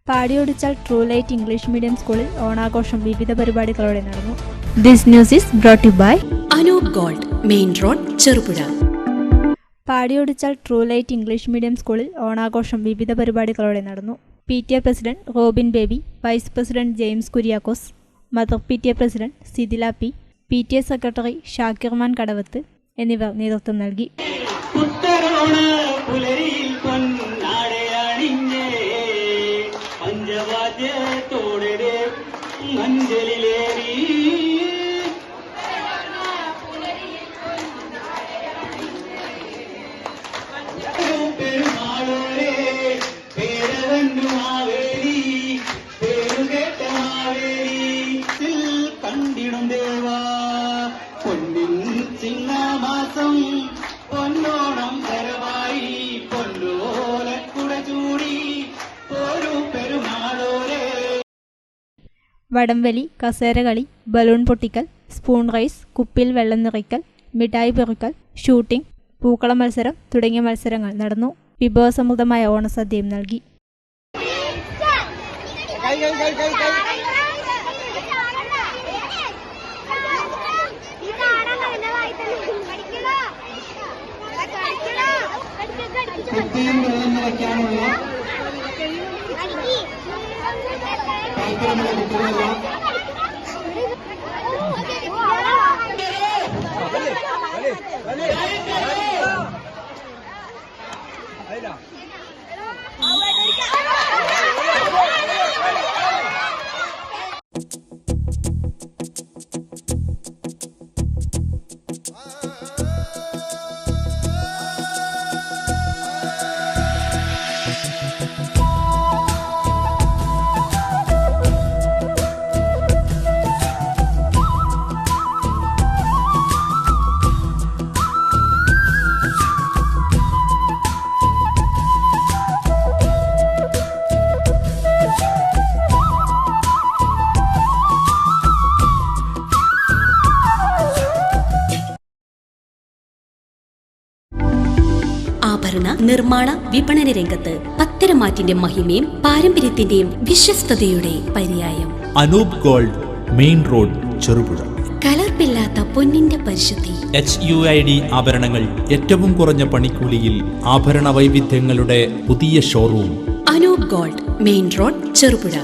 പാടിയൊടിച്ചാൽ true light English medium സ്കൂളിൽ ഓണാഘോഷം വിവിധ പരിപാടികളോടെ നടന്നു. This news is brought you by Anoop Gold, main road, Cherupuzha. പാടിയൊടിച്ചാൽ ട്രൂ ലൈറ്റ് ഇംഗ്ലീഷ് മീഡിയം സ്കൂളിൽ ഓണാഘോഷം വിവിധ പരിപാടികളോടെ നടന്നു. PTA president Robin Baby, vice president James Kuriakose, mother PTA president Sidhila P, PTA secretary Shakirman Kadavath എന്നിവർ നേതൃത്വം നൽകി. കണ്ടിടും ദേവാ പൊന്നിൻ ചിങ്ങമാസം പൊന്നോണം വരവായി പൊന്നോലക്കുട ചൂടി ഒരു പെരുമാളോരെ. വടംവലി, കസേരകളി, ബലൂൺ പൊട്ടിക്കൽ, സ്പൂൺ റൈസ്, കുപ്പിയിൽ വെള്ളം നിറയ്ക്കൽ, മിഠായി പെറുക്കൽ, ഷൂട്ടിംഗ്, പൂക്കള മത്സരം തുടങ്ങിയ മത്സരങ്ങൾ നടന്നു. വിഭവസമൃദ്ധമായ ഓണസദ്യയും നൽകി. ആഭരണ നിർമ്മാണ വിപണന രംഗത്ത് പത്തരമാറ്റിന്റെ മഹിമയും പാരമ്പര്യത്തിന്റെയും വിശ്വസ്തയുടെ പര്യായം. Anoop Gold, main road, Cherupuzha. കലർപ്പില്ലാത്ത പൊന്നിന്റെ പരിശുദ്ധി. HUID ആഭരണങ്ങൾ ഏറ്റവും കുറഞ്ഞ പണിക്കൂലിയിൽ. ആഭരണ വൈവിധ്യങ്ങളുടെ പുതിയ showroom. Anoop Gold, main road, Cherupuzha.